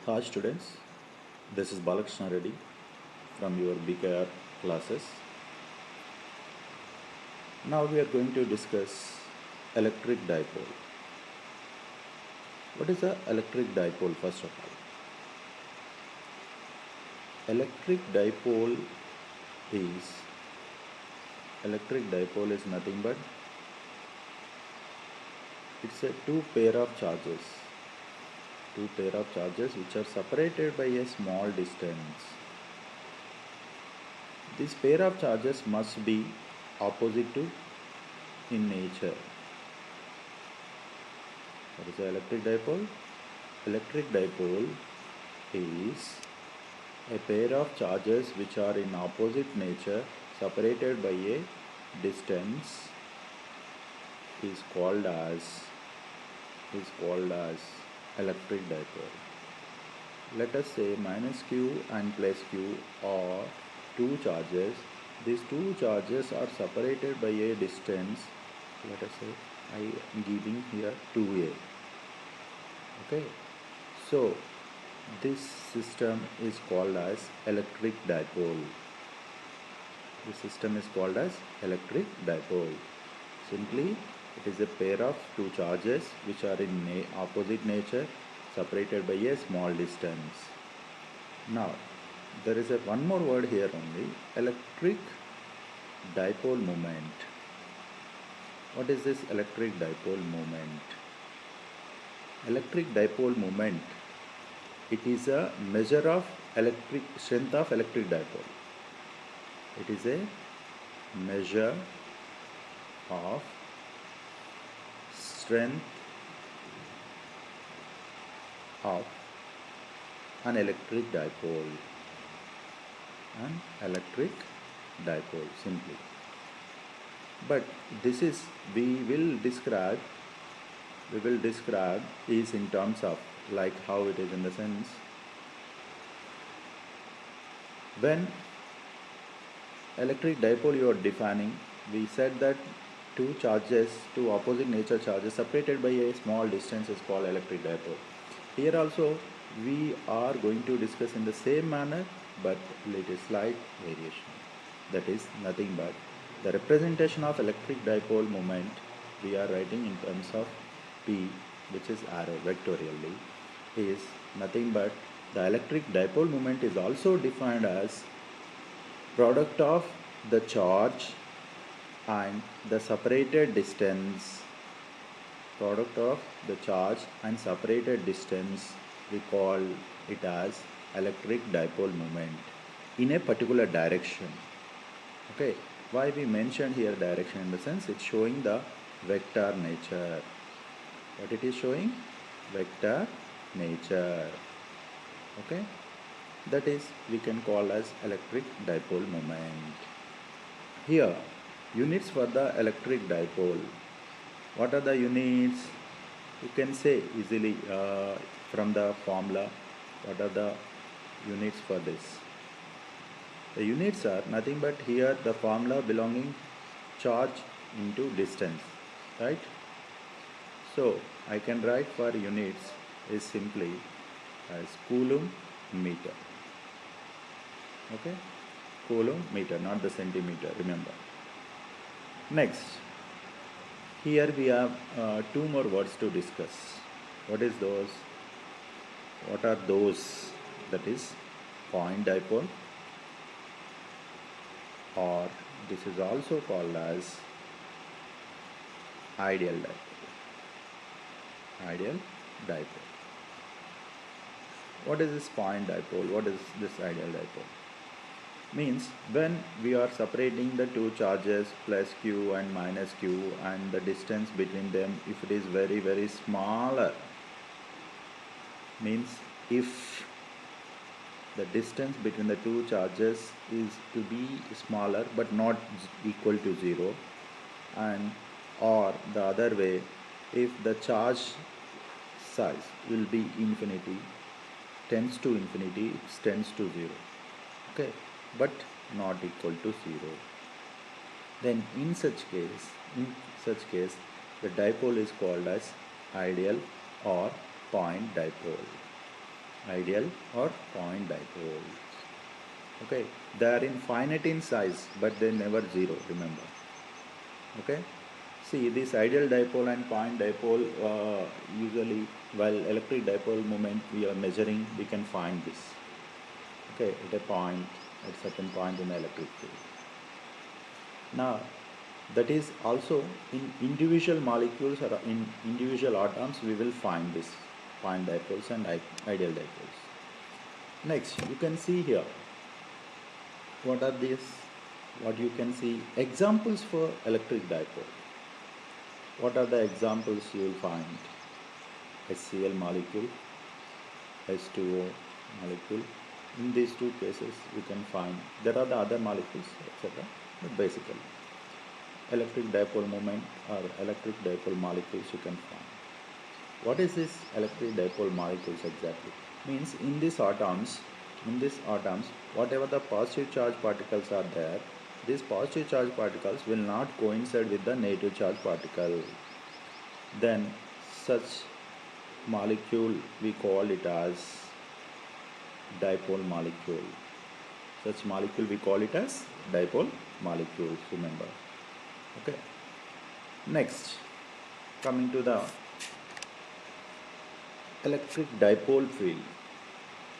Hi students, this is Balakrishna Reddy from your BKR classes. Now we are going to discuss electric dipole. What is a electric dipole first of all? Electric is electric dipole is nothing but it's a two pair of charges which are separated by a small distance. This pair of charges must be opposite to in nature. What is the electric dipole? Electric dipole is a pair of charges which are in opposite nature separated by a distance is called as electric dipole. Let us say minus q and plus q are two charges. These two charges are separated by a distance. Let us say I am giving here 2a. Okay, so this system is called as electric dipole. This system is called as electric dipole. Simply, it is a pair of two charges which are in opposite nature separated by a small distance. Now, there is one more word here only, electric dipole moment. What is this electric dipole moment? Electric dipole moment, it is a measure of strength of electric dipole. It is a measure of strength of an electric dipole. Simply. But this is we will describe is in terms of like how it is in the sense when electric dipole you are defining, we said that two opposite nature charges separated by a small distance is called electric dipole. Here also we are going to discuss in the same manner but little slight variation. That is nothing but the representation of electric dipole moment we are writing in terms of P, which is arrow vectorially, is nothing but the electric dipole moment is also defined as product of the charge and the separated distance. Product of the charge and separated distance, we call it as electric dipole moment in a particular direction. Okay, why we mentioned here direction? In the sense it's showing the vector nature. What it is showing? Vector nature. Okay, that is we can call as electric dipole moment. Here units for the electric dipole. What are the units? You can say easily from the formula. What are the units for this? The units are nothing but here the formula belonging charge into distance, right? So I can write for units is simply as coulomb meter. Okay, coulomb meter, not the centimeter, remember. Next, here we have two more words to discuss. What is those? What are those? That is point dipole, or this is also called as ideal dipole. Ideal dipole. What is this point dipole? What is this ideal dipole? Means when we are separating the two charges plus q and minus q and the distance between them, if it is very very smaller, means if the distance between the two charges is to be smaller but not equal to 0, and or the other way, if the charge size will be infinity, tends to infinity, it tends to 0, okay, but not equal to 0, then in such case the dipole is called as ideal or point dipole. ideal or point dipole. Okay, they are infinite in size, but they never zero, remember. Okay, see this ideal dipole and point dipole, usually while electric dipole moment we are measuring, we can find this. Okay, at a point, at certain point in the electric field. Now, that is also in individual molecules or in individual atoms we will find this point dipoles and ideal dipoles. Next, you can see here what are these, what you can see examples for electric dipole. What are the examples you will find? HCl molecule, H2O molecule. In these two cases we can find, there are the other molecules etc., but basically electric dipole moment or electric dipole molecules you can find. What is this electric dipole molecules exactly? Means in these atoms, whatever the positive charge particles are there, these positive charge particles will not coincide with the negative charge particle. Then such molecule we call it as dipole molecule. Such molecule we call it as dipole molecules, remember. Okay. Next, coming to the electric dipole field.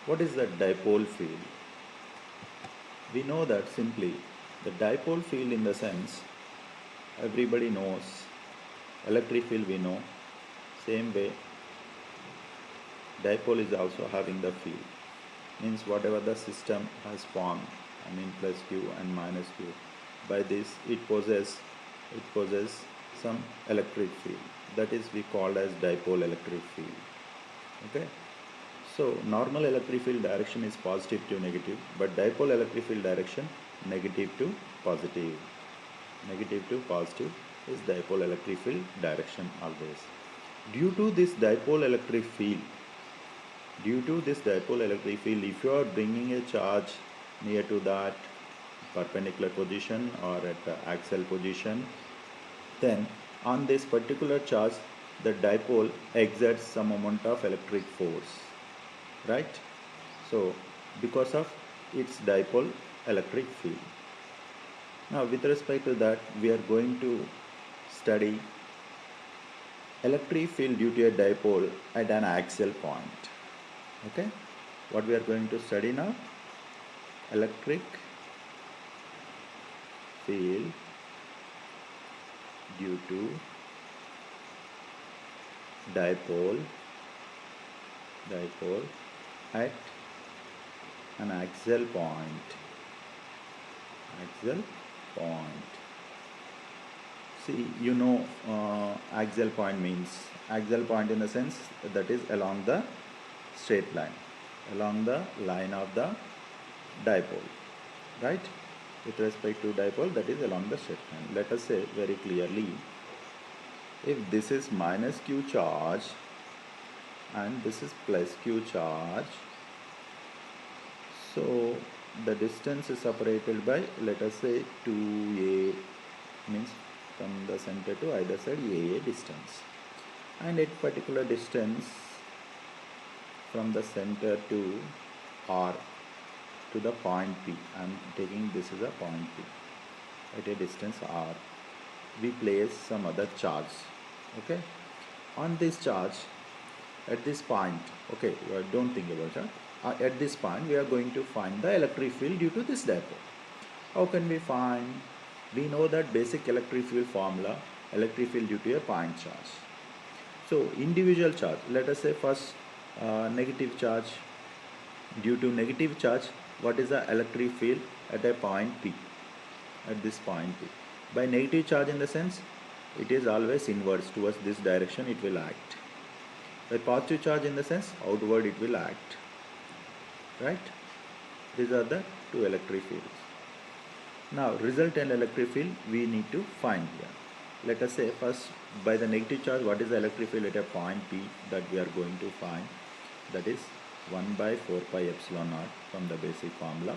What is the dipole field? We know that simply the dipole field, in the sense everybody knows electric field, we know same way dipole is also having the field. Means whatever the system has formed, I mean plus q and minus q, by this it possesses some electric field, that is we called as dipole electric field. Okay, so normal electric field direction is positive to negative, but dipole electric field direction negative to positive. Negative to positive is dipole electric field direction always. Due to this dipole electric field, if you are bringing a charge near to that perpendicular position or at the axial position, then on this particular charge the dipole exerts some amount of electric force, right? So because of its dipole electric field. Now with respect to that, we are going to study electric field due to a dipole at an axial point. Okay, what we are going to study now? Electric field due to dipole at an axial point. See, you know, axial point means, axial point in the sense that is along the straight line, along the line of the dipole, right? With respect to dipole, that is along the straight line. Let us say very clearly, if this is minus q charge and this is plus q charge, so the distance is separated by, let us say 2a, means from the center to either side a distance, and at particular distance from the center to R to the point P, I am taking this is a point P, at a distance R, we place some other charge. Okay, on this charge at this point, okay, don't think about that. At this point we are going to find the electric field due to this dipole. How can we find? We know that basic electric field formula, electric field due to a point charge. So individual charge, let us say first negative charge. Due to negative charge, what is the electric field at a point P, at this point P? By negative charge, in the sense it is always inwards towards this direction it will act. By positive charge, in the sense outward it will act, right? These are the two electric fields. Now resultant electric field we need to find here. Let us say first, by the negative charge, what is the electric field at a point P that we are going to find? That is 1 by 4 pi epsilon naught from the basic formula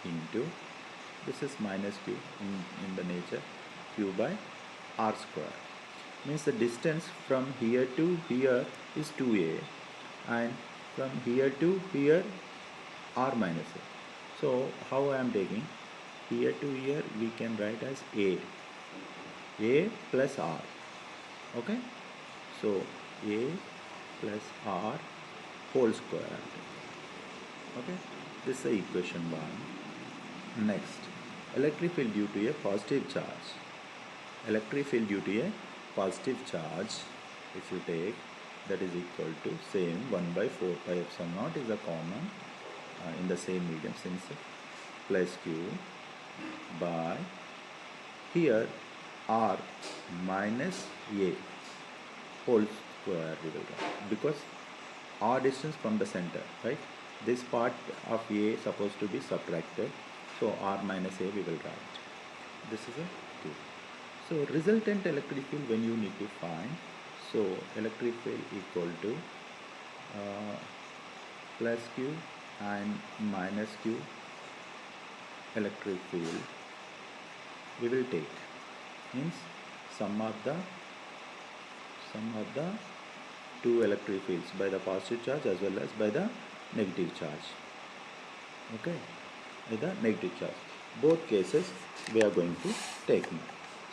into, this is minus q in the nature, q by r square. Means the distance from here to here is 2a, and from here to here r minus a. So how I am taking here to here, we can write as a plus r. Okay, so a plus r whole square. Okay, this is the equation 1. Next, electric field due to a positive charge. Electric field due to a positive charge, if you take, that is equal to same 1 by 4 pi epsilon naught is a common in the same medium, since plus q by here r minus a whole square we will write, because r distance from the center, right? This part of a supposed to be subtracted, so r minus a we will write. This is a 2. So resultant electric field when you need to find, so electric field equal to plus q and minus q electric field we will take, means sum of the two electric fields by the positive charge as well as by the negative charge. Okay, by the negative charge, both cases we are going to take now.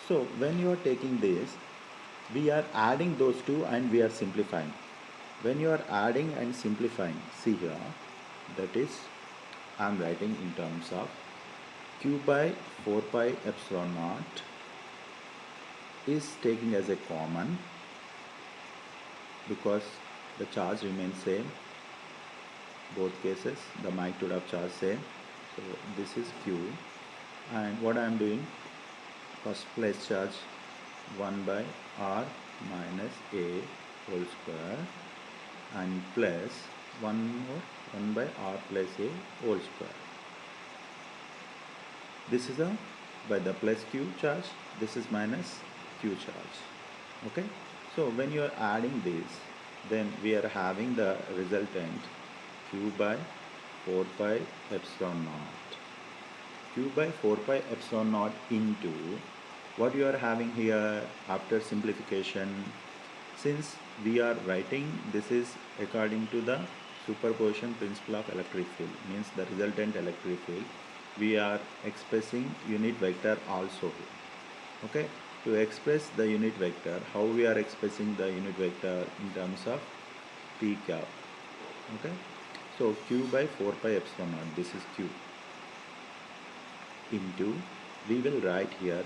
So when you are taking this, we are adding those two and we are simplifying. When you are adding and simplifying, see here, that is I am writing in terms of q by 4 pi epsilon naught is taking as a common, because the charge remains same, both cases the magnitude of charge same. So this is q, and what I am doing, first place charge 1 by r minus a whole square and plus one more 1 by r plus a whole square. This is a by the plus q charge, this is minus q charge. Okay, so when you are adding this, then we are having the resultant q by 4 pi epsilon naught, q by 4 pi epsilon naught into what you are having here after simplification. Since we are writing this is according to the superposition principle of electric field, means the resultant electric field, we are expressing unit vector also here. Okay, to express the unit vector, how we are expressing the unit vector in terms of p cap. Okay, so q by 4 pi epsilon naught, this is q, into, we will write here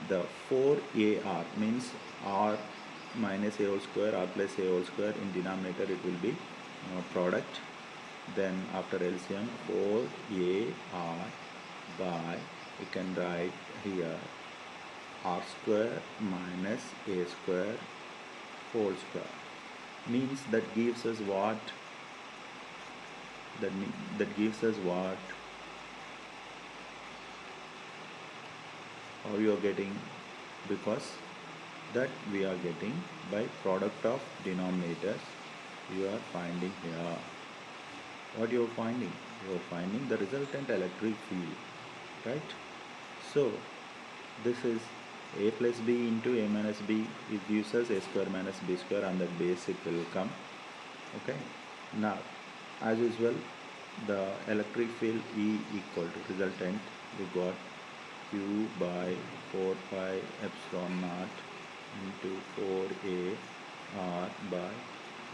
the 4ar, means r minus a whole square, r plus a whole square, in denominator it will be product, then after LCM 4ar by, we can write here r square minus a square whole square, means that gives us what, that gives us what, how you are getting, because that we are getting by product of denominators, you are finding here. What you are finding? You are finding the resultant electric field, right? So this is a plus b into a minus b, it gives us a square minus b square, and that base it will come. Okay, now as usual the electric field E equal to resultant, we got q by 4 pi epsilon naught into 4a r by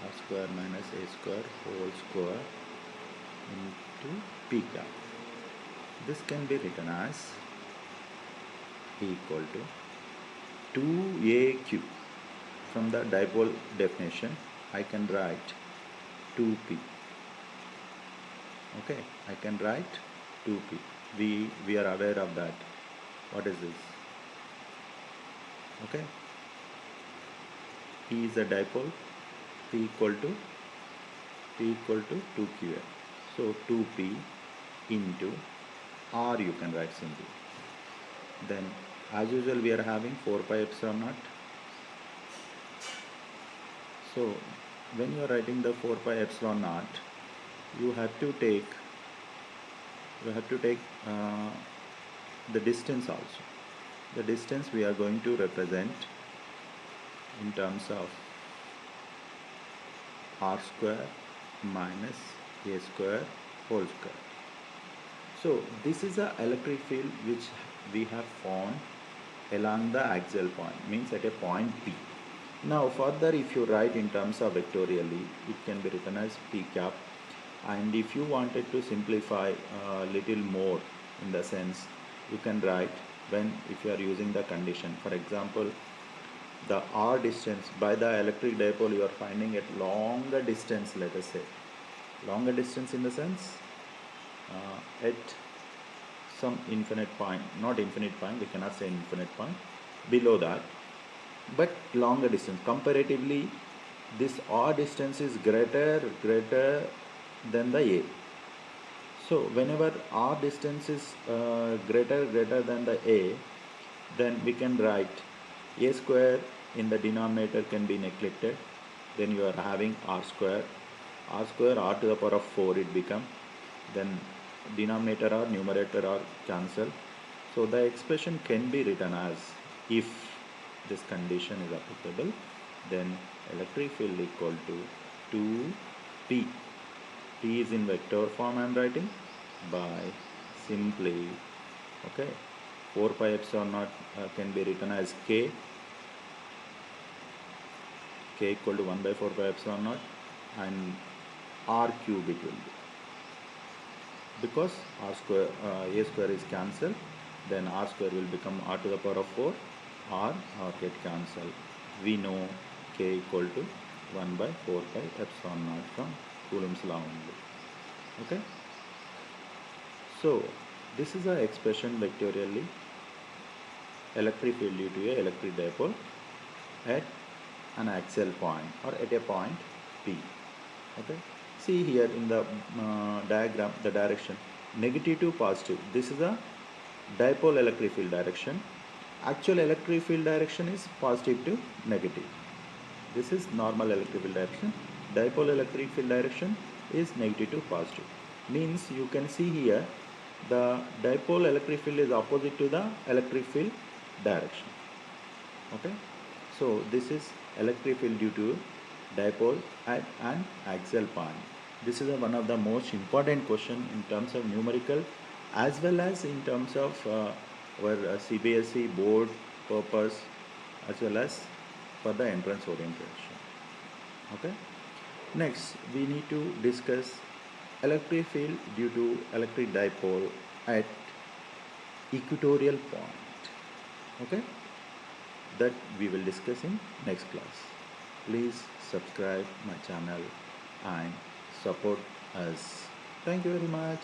r square minus a square whole square into p cap. This can be written as equal to 2aq. From the dipole definition, I can write 2p. Okay, I can write 2p. We are aware of that. What is this? Okay, P is a dipole, P equal to 2qa. So 2p into r you can write simply. Then as usual we are having 4 pi epsilon naught. So when you are writing the 4 pi epsilon naught, you have to take the distance also. The distance we are going to represent in terms of r square minus A square whole square. So this is a electric field which we have found along the axial point, means at a point P. Now further, if you write in terms of vectorially, it can be written as P cap. And if you wanted to simplify a little more, in the sense, you can write when, if you are using the condition, for example, the r distance by the electric dipole you are finding at longer distance, let us say longer distance in the sense at some infinite point, not infinite point, we cannot say infinite point, below that, but longer distance comparatively, this r distance is greater than the a. So whenever r distance is greater than the a, then we can write a square in the denominator can be neglected, then you are having r square r to the power of 4 it become, then denominator or numerator are cancelled. So the expression can be written as, if this condition is applicable, then electric field equal to 2p. P is in vector form I am writing by simply, okay, 4 pi epsilon naught can be written as k equal to 1 by 4 pi epsilon naught, and r cube it will be, because r square a square is cancelled, then r square will become r to the power of 4, r get cancelled. We know k equal to 1 by 4 pi epsilon naught from Coulomb's law only. Okay, so this is a expression vectorially electric field due to a electric dipole at an axial point or at a point P. Okay, see here in the diagram the direction negative to positive, this is a dipole electric field direction. Actual electric field direction is positive to negative. This is normal electric field direction. Dipole electric field direction is negative to positive. Means you can see here the dipole electric field is opposite to the electric field direction. Okay, so this is electric field due to dipole at an axial point. This is one of the most important question in terms of numerical as well as in terms of our CBSE board purpose, as well as for the entrance orientation. Okay, next we need to discuss electric field due to electric dipole at equatorial point. Okay, that we will discuss in next class. Please subscribe my channel and support us. Thank you very much.